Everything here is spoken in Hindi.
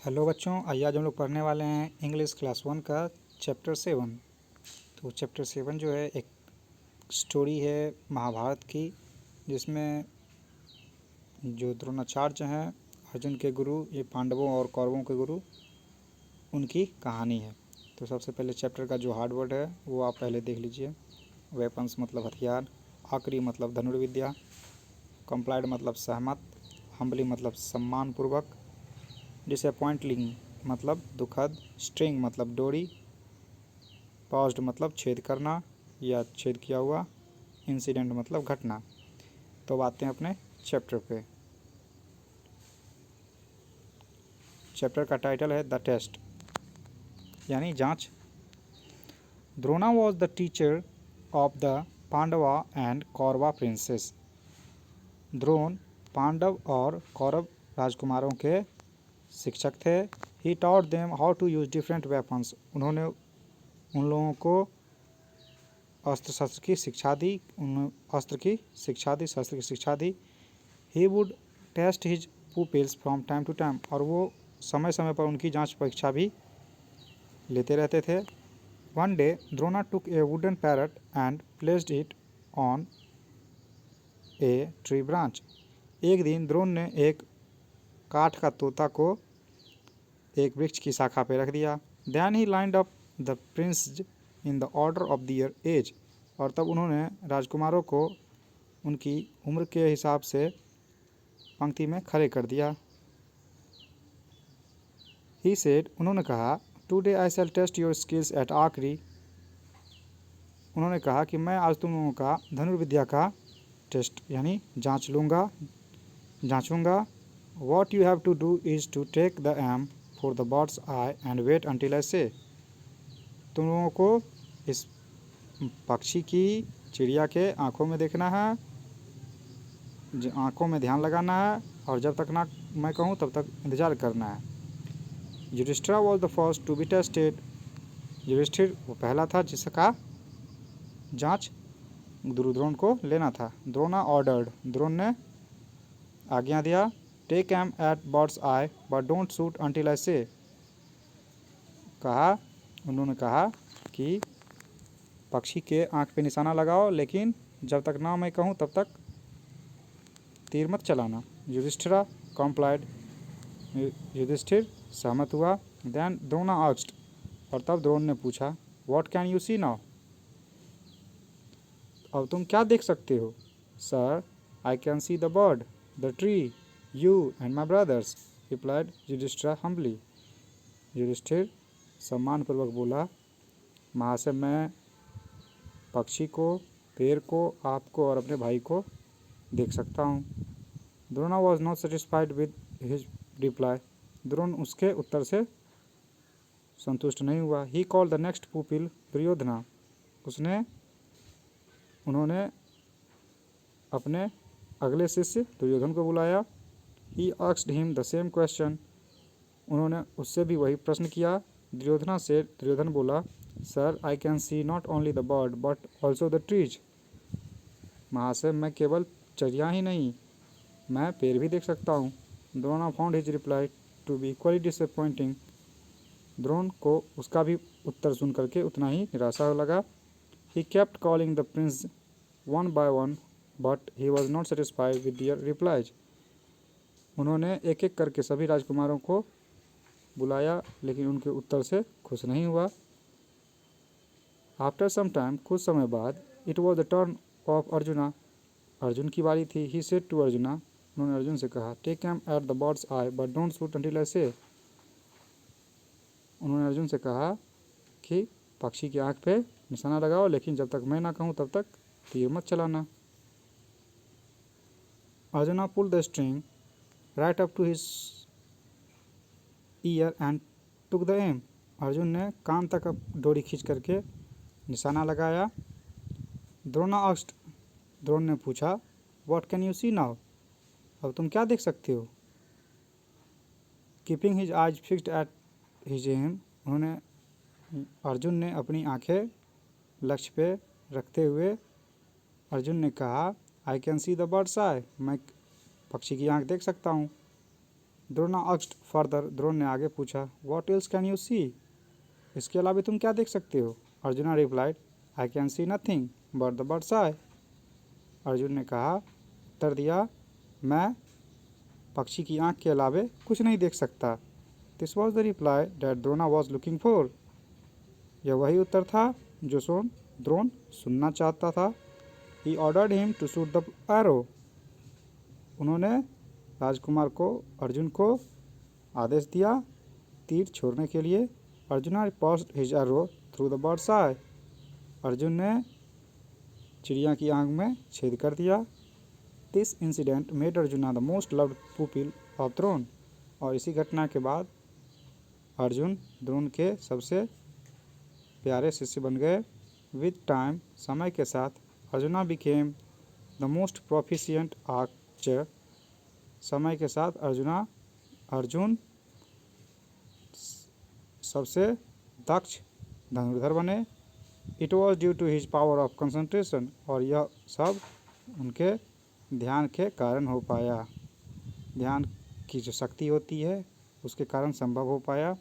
हेलो बच्चों, आइए आज हम लोग पढ़ने वाले हैं इंग्लिश क्लास 1 का चैप्टर 7। तो चैप्टर 7 जो है एक स्टोरी है महाभारत की, जिसमें जो द्रोणाचार्य हैं अर्जुन के गुरु, ये पांडवों और कौरवों के गुरु, उनकी कहानी है। तो सबसे पहले चैप्टर का जो हार्ड वर्ड है वो आप पहले देख लीजिए। वेपन्स मतलब हथियार, आखिरी मतलब धनुर्विद्या, कंप्लाइड मतलब सहमत, हम्बली मतलब सम्मानपूर्वक, डिसअपॉइंटिंग मतलब दुखद, स्ट्रिंग मतलब डोरी, पॉज्ड मतलब छेद करना या छेद किया हुआ, इंसिडेंट मतलब घटना। तो अब आते हैं अपने चैप्टर पे। चैप्टर का टाइटल है द टेस्ट, यानी जांच। Drona was the teacher of the Pandava and Kaurava princes. Drona Pandav और कौरव राजकुमारों के शिक्षक थे। He taught them how to use different weapons. उन्होंने उन लोगों को अस्त्र शस्त्र की शिक्षा दी, शस्त्र की शिक्षा दी। He would test his pupils from time to time, और वो समय समय पर उनकी जांच परीक्षा भी लेते रहते थे। One day Drona took A wooden parrot and placed it on a tree branch. एक दिन द्रोण ने एक काठ का तोता को एक वृक्ष की शाखा पर रख दिया। Then he lined up the prince in the order of their age, और तब उन्होंने राजकुमारों को उनकी उम्र के हिसाब से पंक्ति में खड़े कर दिया। ही सेड, उन्होंने कहा, today I shall test your skills at archery. उन्होंने कहा कि मैं आज तुम लोगों का धनुर्विद्या का टेस्ट यानी जांचूंगा। What you have to do is to take the aim for the bird's eye and wait until I say. तुम लोगों को इस पक्षी की, चिड़िया के आँखों में देखना है, आँखों में ध्यान लगाना है, और जब तक ना मैं कहूँ तब तक इंतज़ार करना है। Yudhishthir was the first to be tested. Yudhishthir वो पहला था जिसका जांच द्रोण को लेना था। द्रोणा ऑर्डर्ड, द्रोण ने आज्ञा दिया, take aim at bird's eye but don't shoot until I say. उन्होंने कहा कि पक्षी के आँख पे निशाना लगाओ, लेकिन जब तक ना मैं कहूँ तब तक तीर मत चलाना। युधिष्ठिर कॉम्प्लाइड, युधिष्ठिर सहमत हुआ। देन द्रोणा आस्क्ड, और तब द्रोण ने पूछा, what can you see now. अब तुम क्या देख सकते हो। Sir, I can see the bird, the tree, you and my brothers, replied Yudhishthir humbly. Yudhishthir सम्मानपूर्वक बोला, महाशय, मैं पक्षी को, पेड़ को, आपको और अपने भाई को देख सकता हूँ। Drona was not satisfied with his reply. Drona उसके उत्तर से संतुष्ट नहीं हुआ। He called the next pupil Duryodhana. उन्होंने अपने अगले शिष्य दुर्योधन को बुलाया। He asked him the same question. उन्होंने उससे भी वही प्रश्न किया। दुर्योधन बोला, sir, I can see not only the bird but also the trees. महाशय, मैं केवल चिड़िया ही नहीं, मैं पेड़ भी देख सकता हूँ। Drona found his reply to be equally disappointing. Drona को उसका भी उत्तर सुन करके उतना ही निराशा लगा। He kept calling the prince one by one but he was not satisfied with their replies. उन्होंने एक एक करके सभी राजकुमारों को बुलाया, लेकिन उनके उत्तर से खुश नहीं हुआ। आफ्टर सम टाइम, कुछ समय बाद, it was the turn off arjuna. Arjun की बारी थी। ही सेड टू अर्जुना, उन्होंने अर्जुन से कहा, take aim at the bird's eye but don't shoot until I say. उन्होंने अर्जुन से कहा कि पक्षी की आँख पे निशाना लगाओ, लेकिन जब तक मैं ना कहूँ तब तक तीर मत चलाना। Arjuna pull the string right up to his ear and took the aim. Arjun ने कान तक डोरी खींच करके निशाना लगाया। द्रोणा आस्क्ड, द्रोण ने पूछा, what can you see now. अब तुम क्या देख सकते हो। Keeping his eyes fixed at his aim. Arjun ने अपनी आंखें लक्ष्य पे रखते हुए अर्जुन ने कहा, I can see the bird's eye, मैं पक्षी की आंख देख सकता हूँ। द्रोणा आस्क्ड फर्दर, द्रोण ने आगे पूछा, what else can you see? इसके अलावा तुम क्या देख सकते हो? Arjuna replied, I can see nothing but the bird's eye. Arjun ने कहा, उत्तर दिया, मैं पक्षी की आंख के अलावे कुछ नहीं देख सकता। This was the reply that Drona was looking for. यह वही उत्तर था जो द्रोण सुनना चाहता था। He ordered him to shoot the arrow. उन्होंने राजकुमार को, अर्जुन को आदेश दिया तीर छोड़ने के लिए। Arjuna passed his arrow through the bird's eye. Arjun ने चिड़िया की आंख में छेद कर दिया। This incident made Arjuna the most loved pupil of Drona. और इसी घटना के बाद अर्जुन द्रोण के सबसे प्यारे शिष्य बन गए। विद टाइम, समय के साथ, Arjuna became the most proficient archer. समय के साथ अर्जुन सबसे दक्ष धनुर्धर बने। It was due to his power of concentration. और यह सब उनके ध्यान के कारण हो पाया। ध्यान की जो शक्ति होती है उसके कारण संभव हो पाया।